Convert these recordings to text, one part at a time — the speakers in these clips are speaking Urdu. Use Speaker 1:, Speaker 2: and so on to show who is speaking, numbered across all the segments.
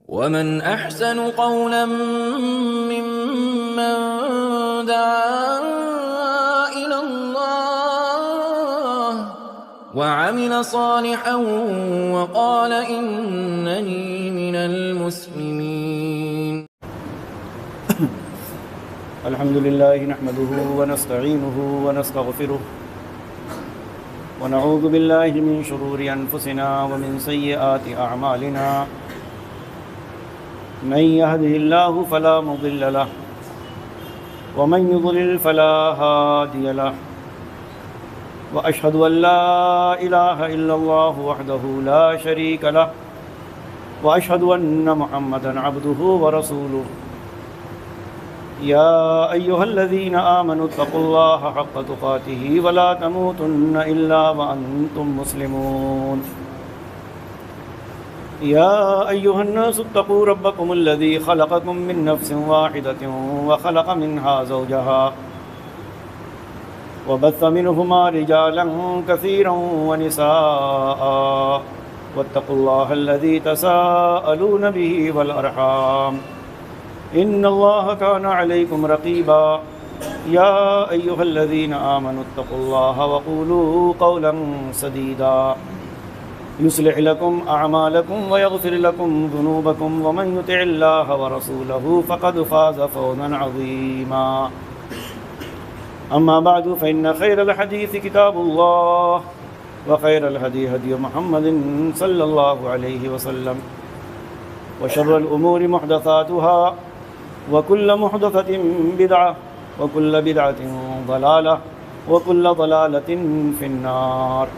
Speaker 1: ومن أحسن قولا ممن دعا إلى الله وعمل صالحا وقال إنني من المسلمين.
Speaker 2: الحمد لله نحمده ونستعينه ونستغفره ونعوذ بالله من شرور أنفسنا ومن سيئات أعمالنا. من يهده الله فلا مضل له ومن يضلل فلا هادي له وأشهد أن لا إله إلا الله وحده لا شريك له وأشهد أن محمدا عبده ورسوله. يا أيها الذين آمنوا اتقوا الله حق تقاته ولا تموتن إلا وأنتم مسلمون. يا أيها الناس اتقوا ربكم الذي خلقكم من نفس واحدة وخلق منها زوجها وبث منهما رجالا كثيرا ونساء واتقوا الله الذي تساءلون به والأرحام إن الله كان عليكم رقيبا. يا أيها الذين آمنوا اتقوا الله وقولوا قولا سديدا يصلح لكم أعمالكم ويغفر لكم ذنوبكم ومن يطع الله ورسوله فقد فاز فوزا عظيما. أما بعد فإن خير الحديث كتاب الله وخير الهدي هدي محمد صلى الله عليه وسلم وشر الأمور محدثاتها وكل محدثة بدعة وكل بدعة ضلالة وكل ضلالة في النار.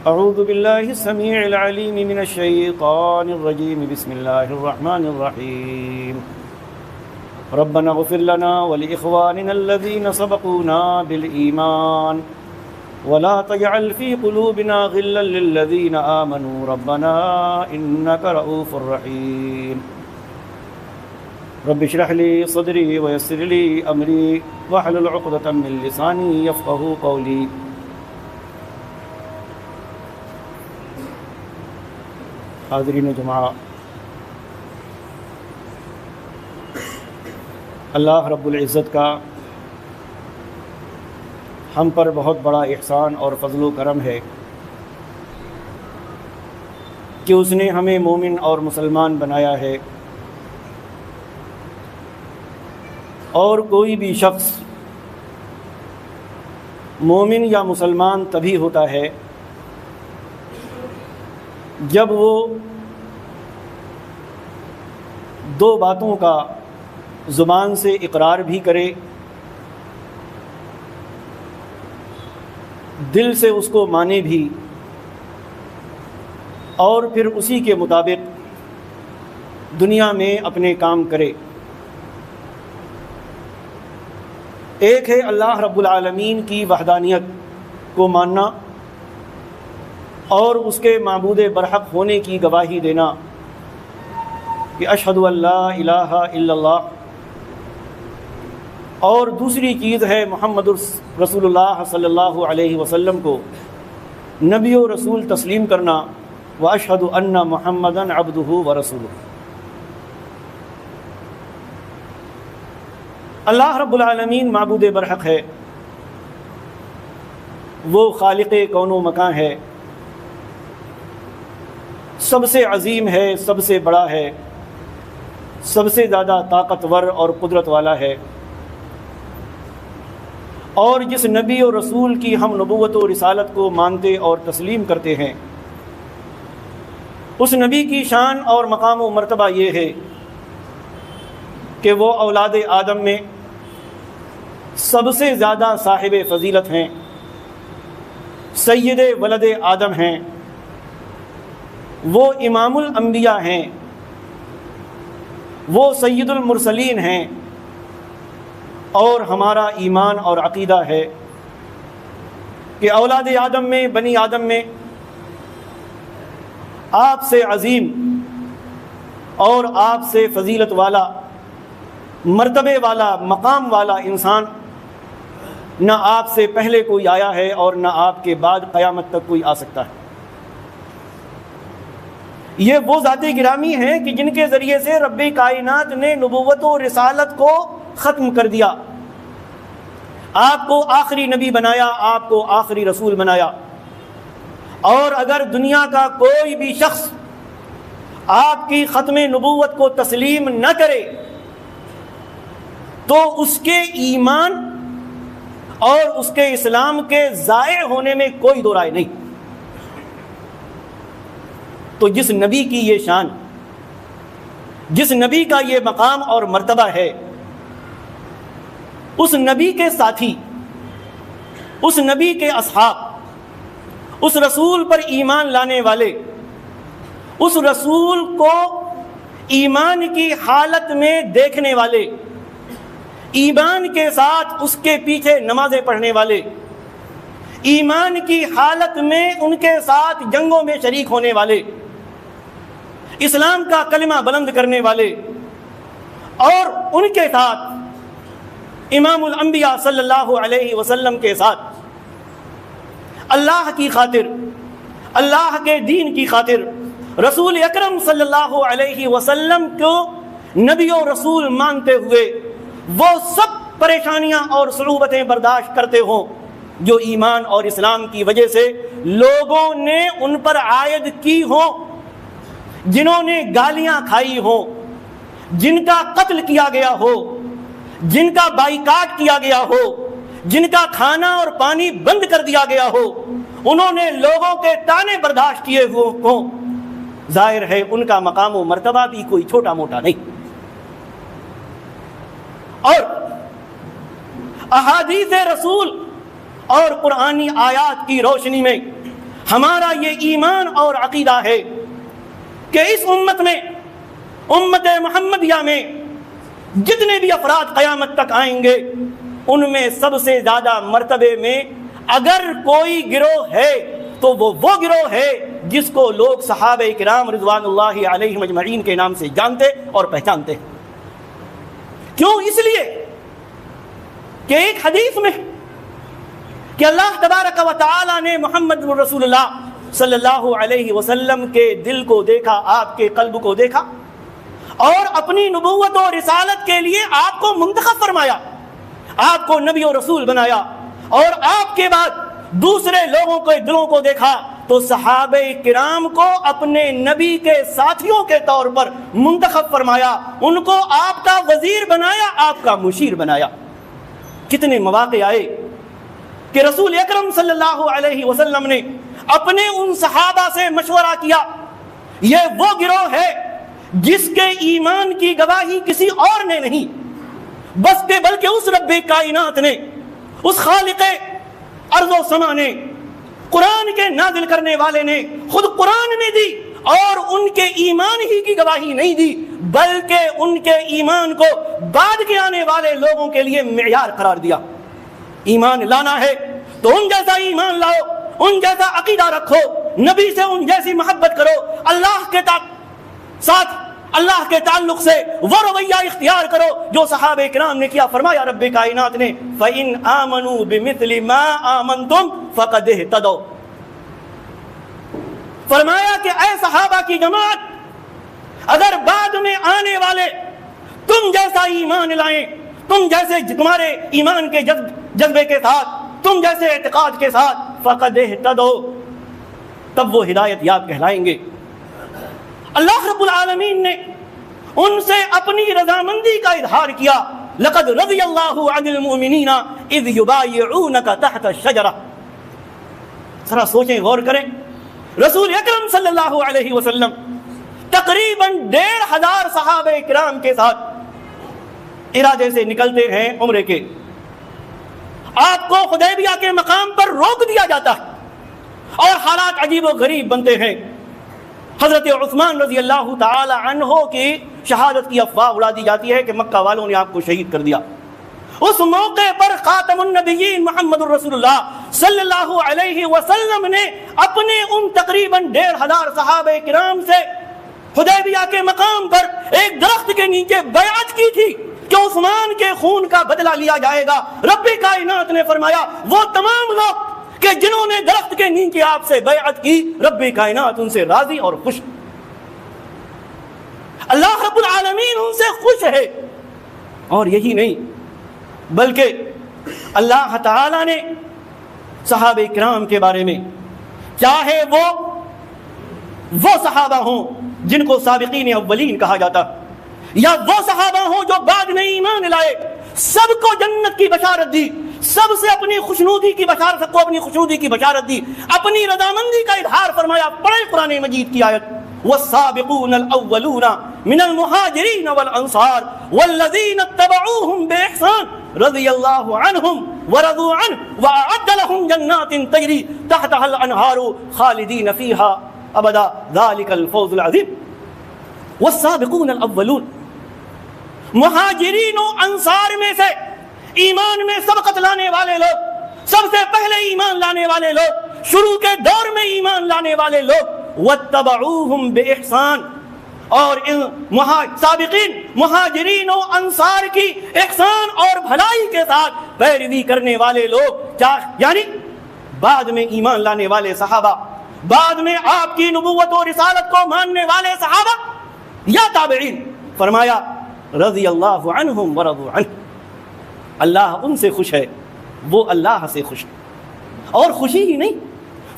Speaker 2: أعوذ بالله السميع العليم من الشيطان الرجيم. بسم الله الرحمن الرحيم. ربنا اغفر لنا ولإخواننا الذين سبقونا بالإيمان ولا تجعل في قلوبنا غلا للذين آمنوا ربنا إنك رؤوف رحيم. رب اشرح لي صدري ويسر لي أمري واحلل عقدة من لساني يفقهوا قولي. حاضرین جماعہ، اللہ رب العزت کا ہم پر بہت بڑا احسان اور فضل و کرم ہے کہ اس نے ہمیں مومن اور مسلمان بنایا ہے، اور کوئی بھی شخص مومن یا مسلمان تبھی ہوتا ہے جب وہ دو باتوں کا زبان سے اقرار بھی کرے، دل سے اس کو مانے بھی، اور پھر اسی کے مطابق دنیا میں اپنے کام کرے۔ ایک ہے اللہ رب العالمین کی وحدانیت کو ماننا اور اس کے معبود برحق ہونے کی گواہی دینا کہ اشہد ان لا الہ الا اللہ، اور دوسری چیز ہے محمد رسول اللہ صلی اللہ علیہ وسلم کو نبی و رسول تسلیم کرنا، واشہد ان محمدا عبدہ ورسولہ۔ اللہ رب العالمین معبود برحق ہے، وہ خالق کون و مکان ہے، سب سے عظیم ہے، سب سے بڑا ہے، سب سے زیادہ طاقتور اور قدرت والا ہے، اور جس نبی و رسول کی ہم نبوت و رسالت کو مانتے اور تسلیم کرتے ہیں، اس نبی کی شان اور مقام و مرتبہ یہ ہے کہ وہ اولاد آدم میں سب سے زیادہ صاحب فضیلت ہیں، سید ولد آدم ہیں، وہ امام الانبیاء ہیں، وہ سید المرسلین ہیں، اور ہمارا ایمان اور عقیدہ ہے کہ اولاد آدم میں، بنی آدم میں آپ سے عظیم اور آپ سے فضیلت والا، مرتبے والا، مقام والا انسان نہ آپ سے پہلے کوئی آیا ہے اور نہ آپ کے بعد قیامت تک کوئی آ سکتا ہے۔ یہ وہ ذات گرامی ہیں کہ جن کے ذریعے سے رب کائنات نے نبوت و رسالت کو ختم کر دیا، آپ کو آخری نبی بنایا، آپ کو آخری رسول بنایا۔ اور اگر دنیا کا کوئی بھی شخص آپ کی ختم نبوت کو تسلیم نہ کرے تو اس کے ایمان اور اس کے اسلام کے ضائع ہونے میں کوئی دو رائے نہیں۔ تو جس نبی کی یہ شان، جس نبی کا یہ مقام اور مرتبہ ہے، اس نبی کے ساتھی، اس نبی کے اصحاب، اس رسول پر ایمان لانے والے، اس رسول کو ایمان کی حالت میں دیکھنے والے، ایمان کے ساتھ اس کے پیچھے نمازیں پڑھنے والے، ایمان کی حالت میں ان کے ساتھ جنگوں میں شریک ہونے والے، اسلام کا کلمہ بلند کرنے والے، اور ان کے ساتھ امام الانبیاء صلی اللہ علیہ وسلم کے ساتھ اللہ کی خاطر، اللہ کے دین کی خاطر رسول اکرم صلی اللہ علیہ وسلم کو نبی و رسول مانتے ہوئے وہ سب پریشانیاں اور صعوبتیں برداشت کرتے ہوں جو ایمان اور اسلام کی وجہ سے لوگوں نے ان پر عائد کی ہوں، جنہوں نے گالیاں کھائی ہوں، جن کا قتل کیا گیا ہو، جن کا بائیکاٹ کیا گیا ہو، جن کا کھانا اور پانی بند کر دیا گیا ہو، انہوں نے لوگوں کے طعنے برداشت کیے ہوئے ہوں، ظاہر ہے ان کا مقام و مرتبہ بھی کوئی چھوٹا موٹا نہیں۔ اور احادیث رسول اور قرآنی آیات کی روشنی میں ہمارا یہ ایمان اور عقیدہ ہے کہ اس امت میں، امت محمدیہ میں جتنے بھی افراد قیامت تک آئیں گے ان میں سب سے زیادہ مرتبے میں اگر کوئی گروہ ہے تو وہ گروہ ہے جس کو لوگ صحابہ کرام رضوان اللہ علیہم اجمعین کے نام سے جانتے اور پہچانتے ہیں۔ کیوں؟ اس لیے کہ ایک حدیث میں کہ اللہ تبارک و تعالی نے محمد رسول اللہ صلی اللہ علیہ وسلم کے دل کو دیکھا، آپ کے قلب کو دیکھا، اور اپنی نبوت و رسالت کے لیے آپ کو منتخب فرمایا، آپ کو نبی و رسول بنایا، اور آپ کے بعد دوسرے لوگوں کے دلوں کو دیکھا تو صحابہ کرام کو اپنے نبی کے ساتھیوں کے طور پر منتخب فرمایا، ان کو آپ کا وزیر بنایا، آپ کا مشیر بنایا۔ کتنے مواقع آئے کہ رسول اکرم صلی اللہ علیہ وسلم نے اپنے ان صحابہ سے مشورہ کیا، یہ وہ گروہ ہے جس کے ایمان کی گواہی کسی اور نے نہیں بلکہ اس رب کائنات نے، اس خالق ارض و سما نے، قرآن کے نازل کرنے والے نے خود قرآن میں دی، اور ان کے ایمان ہی کی گواہی نہیں دی بلکہ ان کے ایمان کو بعد کے آنے والے لوگوں کے لیے معیار قرار دیا۔ ایمان لانا ہے تو ان جیسا ایمان لاؤ، ان جیسا عقیدہ رکھو، نبی سے ان جیسی محبت کرو، اللہ کے ساتھ اللہ کے تعلق سے وہ رویہ اختیار کرو جو صحابہ کرام نے کیا۔ فرمایا رب کائنات نے فَإِنْ آمَنُوا بِمِثْلِ مَا آمَنْتُمْ فَقَدْ اهْتَدَوْا، فرمایا کہ اے صحابہ کی جماعت، اگر بعد میں آنے والے تم جیسا ایمان لائیں، تم جیسے تمہارے ایمان کے جذبے کے ساتھ، تم جیسے اعتقاد کے ساتھ، فَقَدْ اهْتَدَوْا، تب وہ ہدایت یاب کہلائیں گے۔ اللہ رب العالمین نے ان سے اپنی رضامندی کا اظہار کیا، لقد رضی اللہ عن المؤمنین اذ یبایعونک تحت الشجرہ۔ ذرا سوچیں، غور کریں، رسول اکرم صلی اللہ علیہ وسلم تقریباً 1500 صحابہ کرام کے ساتھ ارادے سے نکلتے ہیں عمرے کے، آپ کو حدیبیہ کے مقام پر روک دیا جاتا ہے اور حالات عجیب و غریب بنتے ہیں۔ حضرت عثمان رضی اللہ تعالی عنہ کی شہادت کی افواہ اڑا دی جاتی ہے کہ مکہ والوں نے آپ کو شہید کر دیا۔ اس موقع پر خاتم النبیین محمد الرسول اللہ صلی اللہ علیہ وسلم نے اپنے ان تقریباً 1500 صحابہ کرام سے حدیبیہ کے مقام پر ایک درخت کے نیچے بیعت کی تھی کہ عثمان کے خون کا بدلہ لیا جائے گا۔ رب کائنات نے فرمایا وہ تمام لوگ کہ جنہوں نے درخت کے نیچے آپ سے بیعت کی، رب کائنات ان سے راضی اور خوش۔ ان سے خوش ہے۔ اور یہی نہیں بلکہ اللہ تعالی نے صحابہ کرام کے بارے میں، چاہے وہ صحابہ ہوں جن کو سابقین اولین کہا جاتا، یا وہ صحابہ ہوں جو بعد میں ایمان لائے، سب کو جنت کی بشارت دی، سب سے اپنی خوشنودی کی بشارت دی، اپنی رضامندی کا اظہار فرمایا۔ پڑھیں قرآن مجید کی آیت، والسابقون الاولون من المہاجرین والانصار والذین اتبعوہم بإحسان رضی اللہ عنہم ورضوا عنہ وأعد لهم جنات تجری تحتها الانہار خالدین فیہا ابدا ذلک الفوز العظیم۔ والسابقون الاولون، مہاجرین و انصار میں سے ایمان میں سبقت لانے والے لوگ، سب سے پہلے ایمان لانے والے لوگ، شروع کے دور میں ایمان لانے والے لوگ، واتبعوہم بإحسان، اور ان سابقین مہاجرین و انصار کی احسان اور بھلائی کے ساتھ پیروی کرنے والے لوگ، یعنی بعد میں ایمان لانے والے صحابہ، بعد میں آپ کی نبوت و رسالت کو ماننے والے صحابہ یا تابعین، فرمایا رضی اللہ عنہم ورضوا عنہ، اللہ ان سے خوش ہے، وہ اللہ سے خوش ہے۔ اور خوشی ہی نہیں،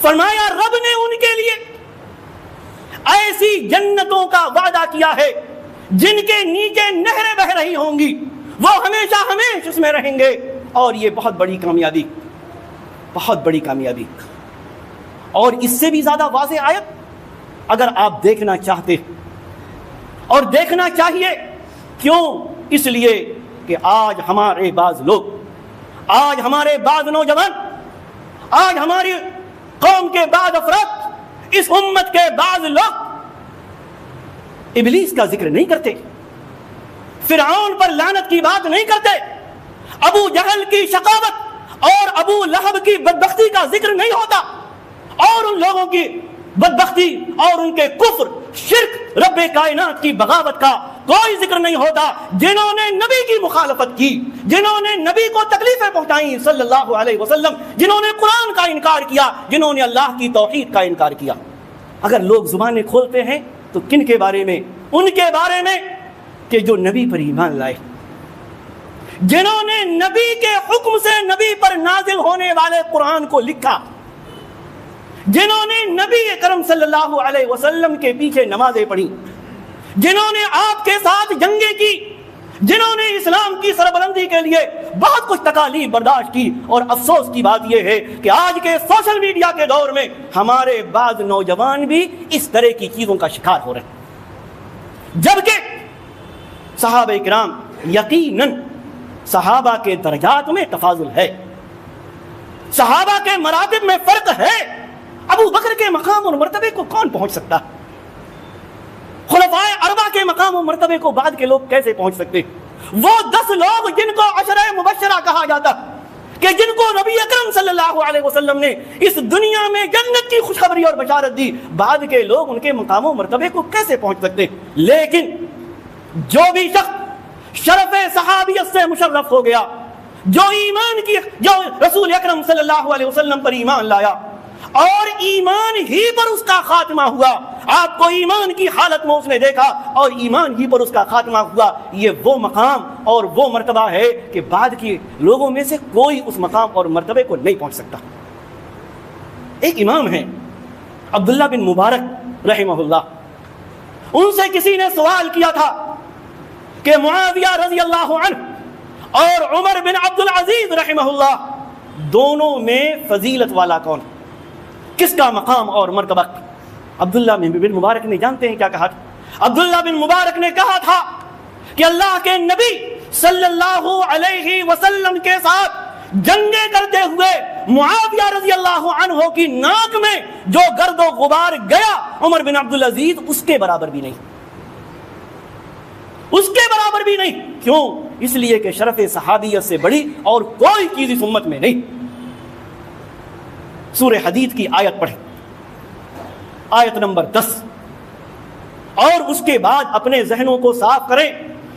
Speaker 2: فرمایا رب نے ان کے لیے ایسی جنتوں کا وعدہ کیا ہے جن کے نیچے نہریں بہ رہی ہوں گی، وہ ہمیشہ ہمیشہ اس میں رہیں گے۔ اور یہ بہت بڑی کامیابی، اور اس سے بھی زیادہ واضح آیت اگر آپ دیکھنا چاہتے، اور دیکھنا چاہیے، کیوں؟ اس لیے کہ آج ہمارے بعض لوگ، آج ہمارے بعض نوجوان، آج ہماری قوم کے بعض افراد، اس امت کے بعض لوگ ابلیس کا ذکر نہیں کرتے، فرعون پر لعنت کی بات نہیں کرتے، ابو جہل کی شقاوت اور ابو لہب کی بدبختی کا ذکر نہیں ہوتا، اور ان لوگوں کی بدبختی اور ان کے کفر، شرک، رب کائنات کی بغاوت کا کوئی ذکر نہیں ہوتا، جنہوں نے نبی کی مخالفت کی، جنہوں نے نبی کو تکلیفیں پہنچائیں صلی اللہ علیہ وسلم، جنہوں نے قرآن کا انکار کیا، جنہوں نے اللہ کی توحید کا انکار کیا۔ اگر لوگ زبانیں کھولتے ہیں تو کن کے بارے میں؟ ان کے بارے میں کہ جو نبی پر ایمان لائے، جنہوں نے نبی کے حکم سے نبی پر نازل ہونے والے قرآن کو لکھا، جنہوں نے نبی کرم صلی اللہ علیہ وسلم کے پیچھے نمازیں پڑھی، جنہوں نے آپ کے ساتھ جنگیں کی، جنہوں نے اسلام کی سربلندی کے لیے بہت کچھ تکالیف برداشت کی۔ اور افسوس کی بات یہ ہے کہ آج کے سوشل میڈیا کے دور میں ہمارے بعض نوجوان بھی اس طرح کی چیزوں کا شکار ہو رہے ہیں، جبکہ صحابہ کرام، یقیناً صحابہ کے درجات میں تفاضل ہے، صحابہ کے مراتب میں فرق ہے۔ ابو بکر کے مقام اور مرتبے کو کون پہنچ سکتا؟ خلفائے اربعہ کے مقام و مرتبے کو بعد کے لوگ کیسے پہنچ سکتے؟ وہ 10 لوگ جن کو عشرہ مبشرہ کہا جاتا، کہ جن کو نبی اکرم صلی اللہ علیہ وسلم نے اس دنیا میں جنت کی خوشخبری اور بشارت دی، بعد کے لوگ ان کے مقام و مرتبے کو کیسے پہنچ سکتے؟ لیکن جو بھی شخص شرف صحابیت سے مشرف ہو گیا، جو رسول اکرم صلی اللہ علیہ وسلم پر ایمان لایا اور ایمان ہی پر اس کا خاتمہ ہوا، آپ کو ایمان کی حالت میں اس نے دیکھا اور ایمان ہی پر اس کا خاتمہ ہوا، یہ وہ مقام اور وہ مرتبہ ہے کہ بعد کے لوگوں میں سے کوئی اس مقام اور مرتبے کو نہیں پہنچ سکتا۔ ایک امام ہیں عبداللہ بن مبارک رحمہ اللہ، ان سے کسی نے سوال کیا تھا کہ معاویہ رضی اللہ عنہ اور عمر بن عبدالعزیز رحمہ اللہ دونوں میں فضیلت والا کون، کس کا مقام اور مرتبہ؟ عبداللہ بن مبارک نے جانتے ہیں کیا کہا تھا؟ عبداللہ بن مبارک نے کہا تھا کہ اللہ کے نبی صلی اللہ علیہ وسلم کے ساتھ جنگیں کرتے ہوئے معاویہ رضی اللہ عنہ کی ناک میں جو گرد و غبار گیا عمر بن عبدالعزیز اس کے برابر بھی نہیں، اس کے برابر بھی نہیں۔ کیوں؟ اس لیے کہ شرف صحابیت سے بڑی اور کوئی چیز اس امت میں نہیں۔ سورہ حدید کی آیت پڑھیں، آیت نمبر 10، اور اس کے بعد اپنے ذہنوں کو صاف کریں،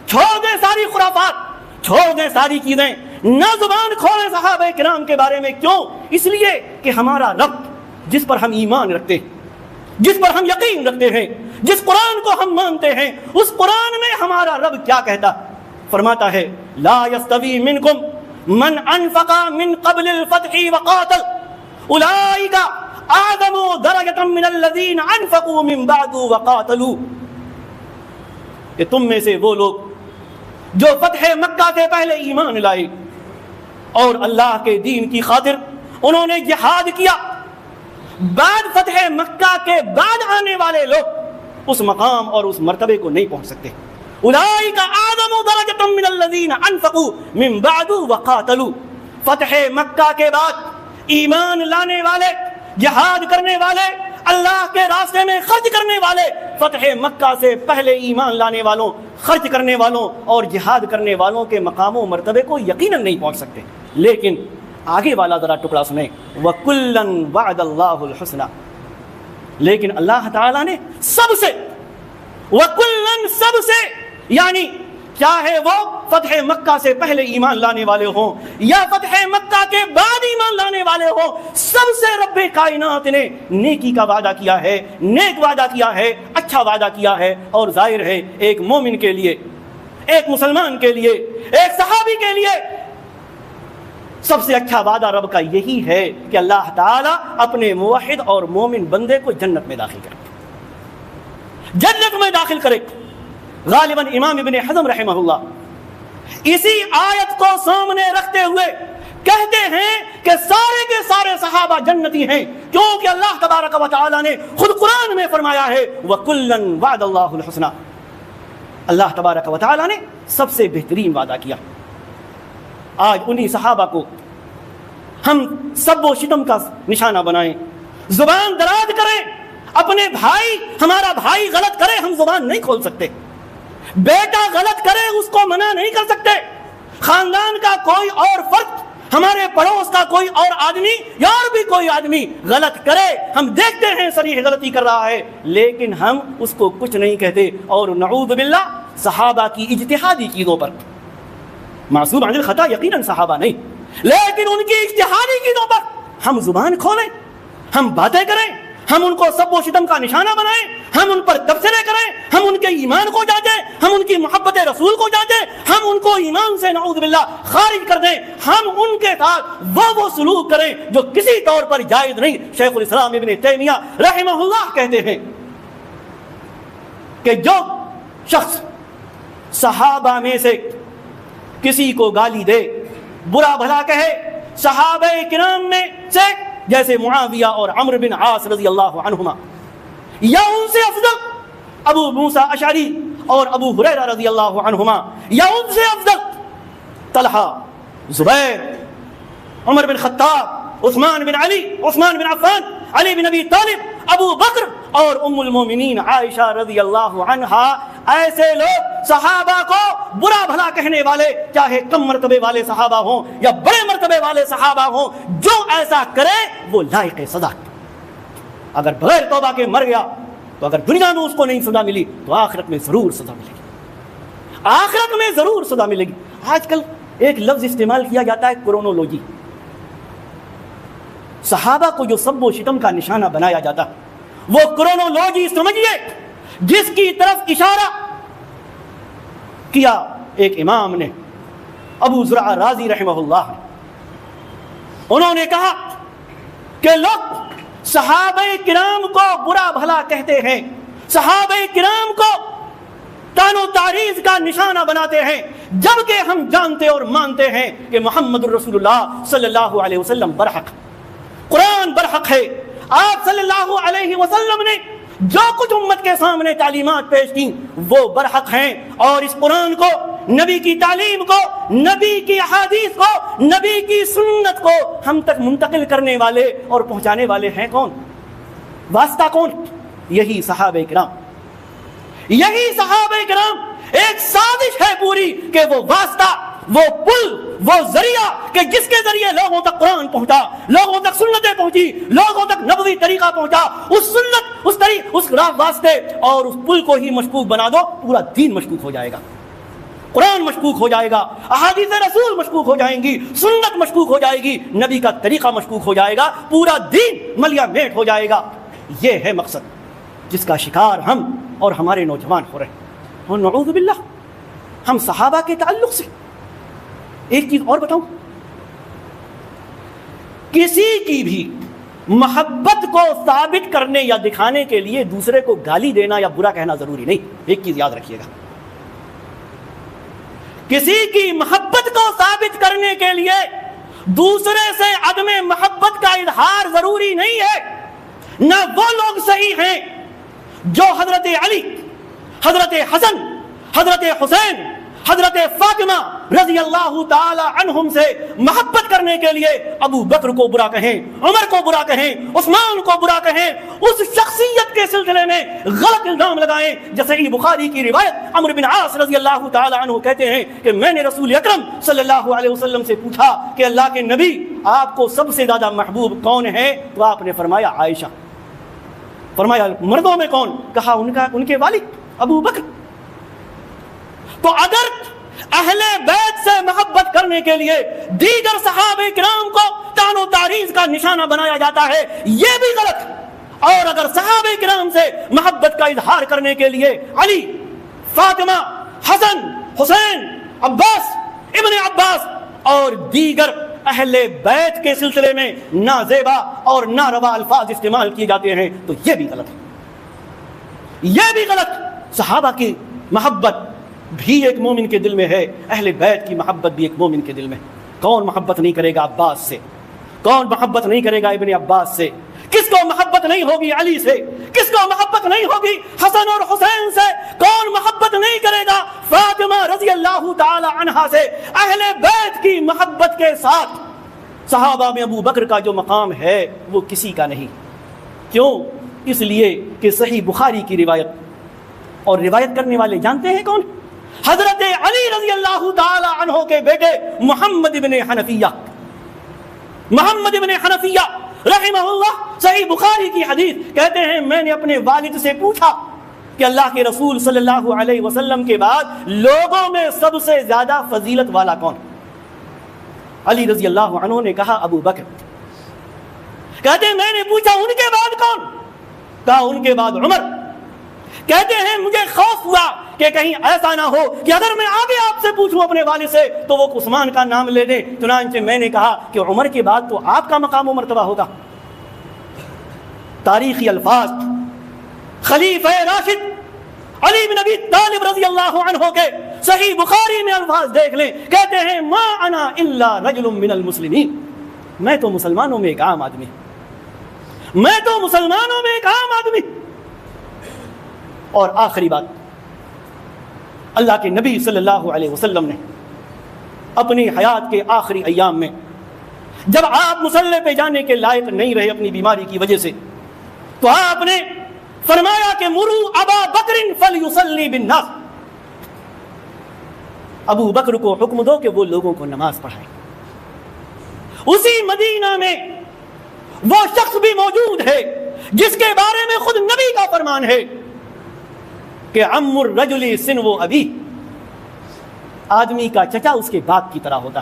Speaker 2: چھوڑ دیں ساری خرافات، چھوڑ دیں ساری چیزیں، نہ زبان کھولیں صحابہ کرام کے بارے میں۔ کیوں؟ اس لیے کہ ہمارا رب جس پر ہم ایمان رکھتے ہیں، جس پر ہم یقین رکھتے ہیں، جس قرآن کو ہم مانتے ہیں اس قرآن میں ہمارا رب کیا کہتا؟ فرماتا ہے لا یستوی منکم من انفق من قبل الفتح وقاتل اولئک اعظم درجۃ من الذین انفقوا من بعد وقاتلوا، کہ تم میں سے وہ لوگ جو فتح مکہ سے پہلے ایمان لائے اور اللہ کے دین کی خاطر انہوں نے جہاد کیا، بعد فتح مکہ کے بعد آنے والے لوگ اس مقام اور اس مرتبے کو نہیں پہنچ سکتے۔ اولئک اعظم درجۃ من الذین انفقوا من بعد وقاتلوا، فتح مکہ کے بعد ایمان لانے والے، جہاد کرنے والے، اللہ کے راستے میں خرچ کرنے والے، فتح مکہ سے پہلے ایمان لانے والوں، خرچ کرنے والوں اور جہاد کرنے والوں کے مقام و مرتبے کو یقیناً نہیں پہنچ سکتے۔ لیکن آگے والا ذرا ٹکڑا سنیں، وَكُلًّا وَعَدَ اللَّهُ الْحُسْنَى، لیکن اللہ تعالیٰ نے سب سے، وَكُلًّا سب سے، یعنی چاہے وہ فتح مکہ سے پہلے ایمان لانے والے ہوں یا فتح مکہ کے بعد ایمان لانے والے ہوں، سب سے رب کائنات نے نیکی کا وعدہ کیا ہے، نیک وعدہ کیا ہے، اچھا وعدہ کیا ہے۔ اور ظاہر ہے ایک مومن کے لیے، ایک مسلمان کے لیے، ایک صحابی کے لیے سب سے اچھا وعدہ رب کا یہی ہے کہ اللہ تعالیٰ اپنے موحد اور مومن بندے کو جنت میں داخل کرے، جنت میں داخل کرے۔ غالباً امام ابن حزم رحمہ اللہ اسی آیت کو سامنے رکھتے ہوئے کہتے ہیں کہ سارے کے سارے صحابہ جنتی ہیں، کیونکہ اللہ تبارک و تعالیٰ نے خود قرآن میں فرمایا ہے وَكُلًّا وَعَدَ اللَّهُ الْحُسْنَى، اللہ تبارک و تعالیٰ نے سب سے بہترین وعدہ کیا۔ آج انہی صحابہ کو ہم سب و شتم کا نشانہ بنائیں، زبان دراز کریں، اپنے بھائی، ہمارا بھائی غلط کرے ہم زبان نہیں کھول سکتے، بیٹا غلط کرے اس کو منع نہیں کر سکتے، خاندان کا کوئی اور فرد، ہمارے پڑوس کا کوئی اور آدمی یا اور بھی کوئی آدمی غلط کرے، ہم دیکھتے ہیں صریح غلطی کر رہا ہے لیکن ہم اس کو کچھ نہیں کہتے۔ اور نعوذ باللہ صحابہ کی اجتہادی چیزوں پر، معصوم عن الخطا یقیناً صحابہ نہیں، لیکن ان کی اجتہادی چیزوں پر ہم زبان کھولیں، ہم باتیں کریں، ہم ان کو سب و شتم کا نشانہ بنائیں، ہم ان پر تبصرے کریں، ہم ان کے ایمان کو جانچیں، ہم ان کی محبت رسول کو جانچیں، ہم ان کو ایمان سے نعوذ باللہ خارج کر دیں، ہم ان کے ساتھ وہ سلوک کریں جو کسی طور پر جائز نہیں۔ شیخ الاسلام ابن تیمیہ رحمہ اللہ کہتے ہیں کہ جو شخص صحابہ میں سے کسی کو گالی دے، برا بھلا کہے، صحابہ کرام میں سے جیسے معاویہ اور عمرو بن عاص رضی اللہ عنہما، یا ان سے افضل ابو موسیٰ اشعری اور ابو ہریرہ رضی اللہ عنہما، یا ان سے افضل طلحہ، زبیر، عمر بن خطاب، عثمان بن علی، عثمان بن عفان، علی بن ابی طالب، ابو بکر اور ام المومنین عائشہ رضی اللہ عنہا، ایسے لوگ صحابہ کو برا بھلا کہنے والے، چاہے کم مرتبے والے صحابہ ہوں یا بڑے مرتبے والے صحابہ ہوں، جو ایسا کرے وہ لائق سزا۔ اگر بغیر توبہ کے مر گیا تو اگر دنیا میں اس کو نہیں سزا ملی تو آخرت میں ضرور سزا ملے گی، آخرت میں ضرور سزا ملے گی۔ آج کل ایک لفظ استعمال کیا جاتا ہے کرونولوجی، صحابہ کو جو سب و شتم کا نشانہ بنایا جاتا وہ کرونولوجی سمجھیے، جس کی طرف اشارہ کیا ایک امام نے، ابو زرع رازی رحمہ اللہ، انہوں نے کہا کہ لوگ صحابہ کرام کو برا بھلا کہتے ہیں، صحابہ کرام کو طعن و تعریض کا نشانہ بناتے ہیں، جبکہ ہم جانتے اور مانتے ہیں کہ محمد رسول اللہ صلی اللہ علیہ وسلم برحق، قرآن برحق ہے۔ آپ صلی اللہ علیہ وسلم نے جو کچھ امت کے سامنے تعلیمات پیش کی وہ برحق ہیں، اور اس قرآن کو، نبی کی تعلیم کو، نبی کی احادیث کو، نبی کی سنت کو ہم تک منتقل کرنے والے اور پہنچانے والے ہیں کون؟ واسطہ کون؟ یہی صحابہ کرام، یہی صحابہ کرام۔ ایک سازش ہے پوری کہ وہ واسطہ، وہ پل، وہ ذریعہ کہ جس کے ذریعے لوگوں تک قرآن پہنچا، لوگوں تک سنتیں پہنچی، لوگوں تک نبوی طریقہ پہنچا، اس سنت، اس راہ واسطے اور اس پل کو ہی مشکوک بنا دو، پورا دین مشکوک ہو جائے گا، قرآن مشکوک ہو جائے گا، احادیث رسول مشکوک ہو جائیں گی، سنت مشکوک ہو جائے گی، نبی کا طریقہ مشکوک ہو جائے گا، پورا دین ملیا میٹ ہو جائے گا۔ یہ ہے مقصد۔ جس کا شکار ہم اور ہمارے نوجوان ہو رہے ہیں. اور نعوذ باللہ ہم صحابہ کے تعلق سے ایک چیز اور بتاؤں, کسی کی بھی محبت کو ثابت کرنے یا دکھانے کے لیے دوسرے کو گالی دینا یا برا کہنا ضروری نہیں. ایک چیز یاد رکھیے گا, کسی کی محبت کو ثابت کرنے کے لیے دوسرے سے عدم محبت کا اظہار ضروری نہیں ہے. نہ وہ لوگ صحیح ہیں جو حضرت علی, حضرت حسن, حضرت حسین, حضرت فاطمہ رضی اللہ تعالی عنہم سے محبت کرنے کے لیے ابو بکر کو برا کہیں, عمر کو برا کہیں, عثمان کو برا کہیں, اس شخصیت کے سلسلے میں غلط الزام لگائیں. جیسے کہ بخاری کی روایت عمرو بن عاص رضی اللہ تعالی عنہ کہتے ہیں کہ میں نے رسول اکرم صلی اللہ علیہ وسلم سے پوچھا کہ اللہ کے نبی آپ کو سب سے زیادہ محبوب کون ہے؟ تو آپ نے فرمایا عائشہ. فرمایا مردوں میں کون؟ کہا ان کے والد ابو بکر. تو اگر اہل بیت سے محبت کرنے کے لیے دیگر صحابہ کرام کو طعن و تعریض کا نشانہ بنایا جاتا ہے, یہ بھی غلط. اور اگر صحابہ کرام سے محبت کا اظہار کرنے کے لیے علی, فاطمہ, حسن, حسین, عباس, ابن عباس اور دیگر اہل بیت کے سلسلے میں نازیبا اور ناروا الفاظ استعمال کیے جاتے ہیں تو یہ بھی غلط ہے, یہ بھی غلط. صحابہ کی محبت بھی ایک مومن کے دل میں ہے, اہل بیت کی محبت بھی ایک مومن کے دل میں. کون محبت نہیں کرے گا عباس سے؟ کون محبت نہیں کرے گا ابن عباس سے؟ کس کو محبت نہیں ہوگی علی سے؟ کس کو محبت نہیں ہوگی حسن اور حسین سے؟ کون محبت نہیں کرے گا فاطمہ رضی اللہ تعالی عنہا سے؟ اہل بیت کی محبت کے ساتھ صحابہ میں ابو بکر کا جو مقام ہے وہ کسی کا نہیں. کیوں؟ اس لیے کہ صحیح بخاری کی روایت, اور روایت کرنے والے جانتے ہیں کون؟ حضرت علی رضی اللہ تعالی عنہ کے بیٹے محمد بن حنفیہ. محمد بن حنفیہ رحمہ اللہ صحیح بخاری کی حدیث کہتے ہیں میں نے اپنے والد سے پوچھا کہ اللہ کے رسول صلی اللہ علیہ وسلم کے بعد لوگوں میں سب سے زیادہ فضیلت والا کون؟ علی رضی اللہ عنہ نے کہا ابو بکر. کہتے ہیں میں نے پوچھا ان کے بعد کون؟ کہا ان کے بعد عمر. کہتے ہیں مجھے خوف ہوا کہ کہیں ایسا نہ ہو کہ اگر میں آگے آپ سے پوچھوں اپنے والد سے تو وہ عثمان کا نام لے دیں. چنانچہ میں نے کہا کہ عمر کے بعد تو آپ کا مقام و مرتبہ ہوگا. تاریخی الفاظ خلیفہ راشد علی بن ابی طالب رضی اللہ عنہ کے صحیح بخاری میں الفاظ دیکھ لیں. کہتے ہیں ما انا الا رجل من المسلمین, میں تو مسلمانوں میں ایک عام آدمی, میں تو مسلمانوں میں ایک عام آدمی. اور آخری بات, اللہ کے نبی صلی اللہ علیہ وسلم نے اپنی حیات کے آخری ایام میں جب آپ مصلی پہ جانے کے لائق نہیں رہے اپنی بیماری کی وجہ سے, تو آپ نے فرمایا کہ مرو ابا بکر فلیصلی بالناس, ابو بکر کو حکم دو کہ وہ لوگوں کو نماز پڑھائیں. اسی مدینہ میں وہ شخص بھی موجود ہے جس کے بارے میں خود نبی کا فرمان ہے کہ عم الرجل سنو ابی, آدمی کا چچا اس کے باپ کی طرح ہوتا.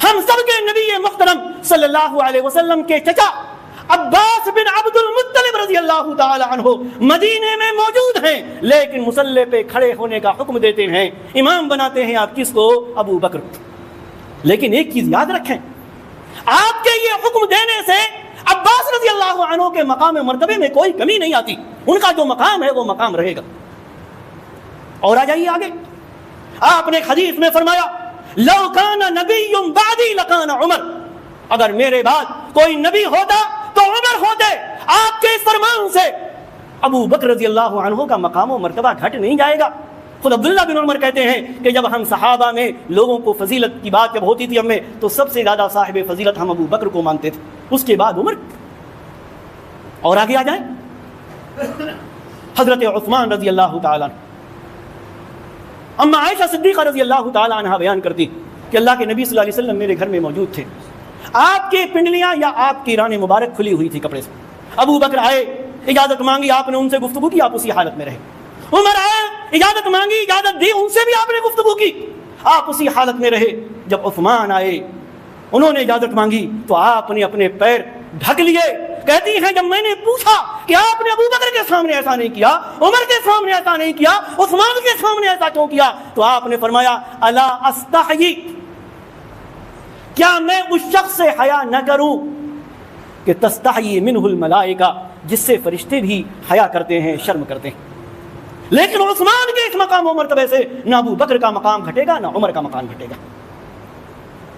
Speaker 2: ہم سب کے نبی محترم صلی اللہ علیہ وسلم کے چچا عباس بن عبد المطلب رضی اللہ تعالی عنہ مدینے میں موجود ہیں, لیکن مصلی پہ کھڑے ہونے کا حکم دیتے ہیں, امام بناتے ہیں آپ کس کو؟ ابو بکر. لیکن ایک چیز یاد رکھیں, آپ کے یہ حکم دینے سے عباس رضی اللہ عنہ کے مقام مرتبے میں کوئی کمی نہیں آتی, ان کا جو مقام ہے وہ مقام رہے گا. اور آ جائیے آگے, آپ نے حدیث میں فرمایا لو کان نبی بعدی لکان عمر, اگر میرے بعد کوئی نبی ہوتا تو عمر ہوتے. آپ کے اس فرمان سے ابو بکر رضی اللہ عنہ کا مقام و مرتبہ گھٹ نہیں جائے گا. خود عبداللہ بن عمر کہتے ہیں کہ جب ہم صحابہ میں لوگوں کو فضیلت کی بات جب ہوتی تھی ہمیں, تو سب سے زیادہ صاحب فضیلت ہم ابو بکر کو مانتے تھے, اس کے بعد عمر. اور آگے آ جائیں, حضرت عثمان رضی اللہ تعالیٰ عنہ. اما عائشہ صدیقہ رضی اللہ تعالیٰ عنہ بیان کرتی کہ اللہ کے نبی صلی اللہ علیہ وسلم میرے گھر میں موجود تھے, آپ کی پنڈلیاں یا آپ کی رانیں مبارک کھلی ہوئی تھی کپڑے سے. ابو بکر آئے, اجازت مانگی, آپ نے ان سے گفتگو کی, آپ اسی حالت میں رہے. عمر آئے, اجازت مانگی, اجازت دی, ان سے بھی آپ نے گفتگو کی, آپ اسی حالت میں رہے. جب عثمان آئے, انہوں نے اجازت مانگی تو آپ نے اپنے پیر ڈھک لیے, کہتی ہیں جب میں نے پوچھا کہ آپ نے ابو بکر کے سامنے ایسا نہیں کیا، عمر کے سامنے ایسا نہیں کیا، عثمان کے سامنے ایسا کیوں کیا، تو آپ نے فرمایا الا استحیی، کیا میں اس شخص سے حیا نہ کروں کہ تستحیی منہ الملائکہ، جس سے فرشتے بھی حیا کرتے ہیں، شرم کرتے ہیں۔ لیکن عثمان کے اس مقام و مرتبے سے نہ ابو بکر کا مقام گھٹے گا نہ عمر کا مقام گھٹے گا۔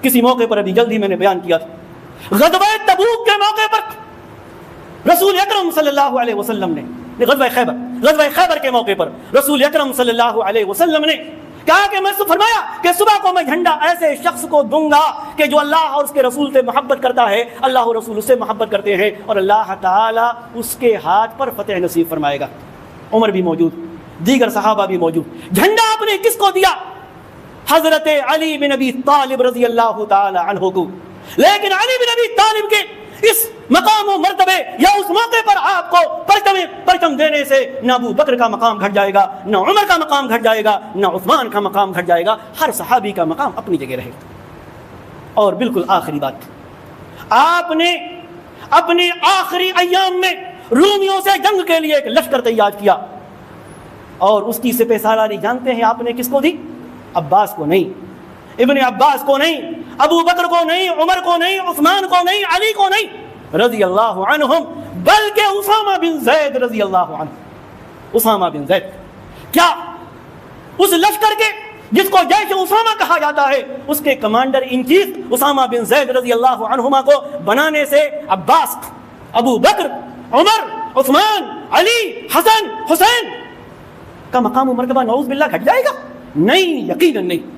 Speaker 2: کسی موقع پر ابھی جلدی میں نے بیان کیا تھا، غزوہ تبوک کے موقع پر رسول اکرم صلی اللہ علیہ وسلم نے غزوہ خیبر کے موقع پر رسول اکرم صلی اللہ علیہ وسلم نے کہا کہ میں فرمایا کہ صبح کو میں جھنڈا ایسے شخص کو دوں گا کہ جو اللہ اور اس کے رسول سے محبت کرتا ہے، اللہ اور رسول اس سے محبت کرتے ہیں، اور اللہ تعالیٰ اس کے ہاتھ پر فتح نصیب فرمائے گا۔ عمر بھی موجود، دیگر صحابہ بھی موجود۔ جھنڈا آپ نے کس کو دیا؟ حضرت علی بن ابی طالب رضی اللہ تعالی عنہ کو۔ لیکن علی بن ابی طالب کے اس مقام و مرتبے یا اس موقع پر آپ کو پرچم دینے سے نہ ابو بکر کا مقام گھٹ جائے گا، نہ عمر کا مقام گھٹ جائے گا، نہ عثمان کا مقام گھٹ جائے گا، ہر صحابی کا مقام اپنی جگہ رہے گا۔ اور بالکل آخری بات، آپ نے اپنے آخری ایام میں رومیوں سے جنگ کے لیے ایک لشکر تیار کیا، اور اس کی سپہ سالاری جانتے ہیں آپ نے کس کو دی؟ عباس کو نہیں، ابن عباس کو نہیں، ابو بکر کو نہیں، عمر کو نہیں، عثمان کو نہیں، علی کو نہیں، رضی اللہ عنہم، بلکہ اسامہ بن زید رضی اللہ عنہ۔ اسامہ بن زید کیا اس لشکر کے جس کو جیش اسامہ کہا جاتا ہے، اس کے کمانڈر ان چیف اسامہ بن زید رضی اللہ عنہما کو بنانے سے عباس، ابو بکر، عمر، عثمان، علی، حسن، حسین کا مقام و مرتبہ نعوذ باللہ گھٹ جائے گا؟ نہیں، یقیناً نہیں۔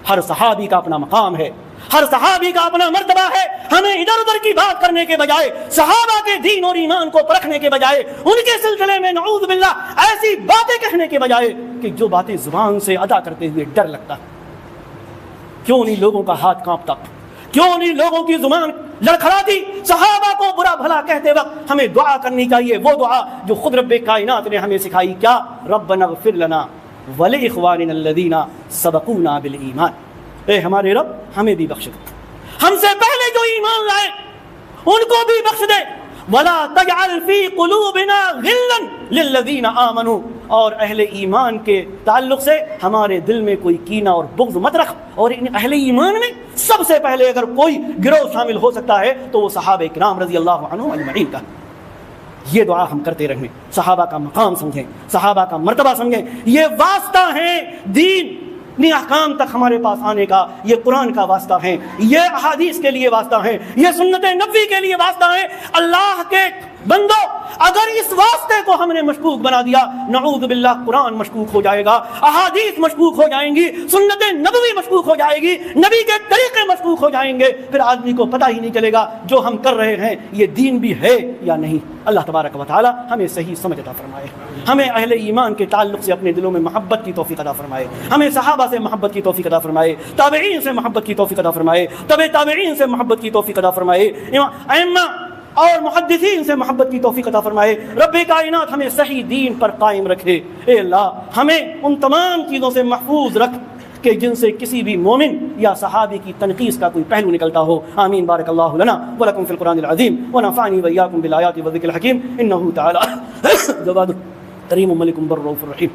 Speaker 2: ہر صحابی کا اپنا مقام ہے، ہر صحابی کا اپنا مرتبہ ہے۔ ہمیں ادھر ادھر کی بات کرنے کے بجائے، صحابہ کے دین اور ایمان کو پرکھنے کے بجائے، ان کے سلسلے میں نعوذ باللہ ایسی باتیں کہنے کے بجائے کہ جو باتیں زبان سے ادا کرتے ہوئے ڈر لگتا، کیوں نہیں لوگوں کا ہاتھ کانپتا، کیوں نہیں لوگوں کی زبان لڑکھڑاتی؟ صحابہ کو برا بھلا کہتے وقت ہمیں دعا کرنی چاہیے، وہ دعا جو خود رب کائنات نے ہمیں سکھائی۔ کیا؟ ربنا اغفر لنا ولاخواننا الذین سبقونا بالایمان، اے ہمارے رب ہمیں بھی بخش دے، ہم سے پہلے جو ایمان لائے ان کو بھی بخش دے، ولا تجعل فی قلوبنا غلا للذین آمنوا، اور اہل ایمان کے تعلق سے ہمارے دل میں کوئی کینہ اور بغض مت رکھ۔ اور ان اہل ایمان میں سب سے پہلے اگر کوئی گروہ شامل ہو سکتا ہے تو وہ صحابہ کرام رضی اللہ عنہم اجمعین کا۔ یہ دعا ہم کرتے رہیں، صحابہ کا مقام سمجھیں، صحابہ کا مرتبہ سمجھیں۔ یہ واسطہ ہیں دین اپنی احکام تک ہمارے پاس آنے کا، یہ قرآن کا واسطہ ہے، یہ احادیث کے لیے واسطہ ہے، یہ سنت نبوی کے لیے واسطہ ہے۔ اللہ کے بندو، اگر اس واسطے کو ہم نے مشکوک بنا دیا، نعوذ باللہ قرآن مشکوک ہو جائے گا، احادیث مشکوک ہو جائیں گی، سنت نبوی مشکوک ہو جائے گی، نبی کے طریقے مشکوک ہو جائیں گے، پھر آدمی کو پتہ ہی نہیں چلے گا جو ہم کر رہے ہیں یہ دین بھی ہے یا نہیں۔ اللہ تبارک و تعالی ہمیں صحیح سمجھ عطا فرمائے، ہمیں اہل ایمان کے تعلق سے اپنے دلوں میں محبت کی توفیق عطا فرمائے، ہمیں صحابہ سے محبت کی توفیق عطا فرمائے، تابعین سے محبت کی توفیق عطا فرمائے، تابعین سے محبت کی توفیق عطا فرمائے، ائمہ اور محدثین سے محبت کی توفیق عطا فرمائے۔ رب کائنات ہمیں صحیح دین پر قائم رکھے۔ اے اللہ ہمیں ان تمام چیزوں سے محفوظ رکھ کہ جن سے کسی بھی مومن یا صحابی کی تنقیص کا کوئی پہلو نکلتا ہو۔ آمین۔ بارک اللہ لنا ولکم فی القرآن العظیم ونفعنی وإیاکم بالآیات والذکر الحکیم، انہ تعالی جواد کریم ملک بر رؤوف رحیم۔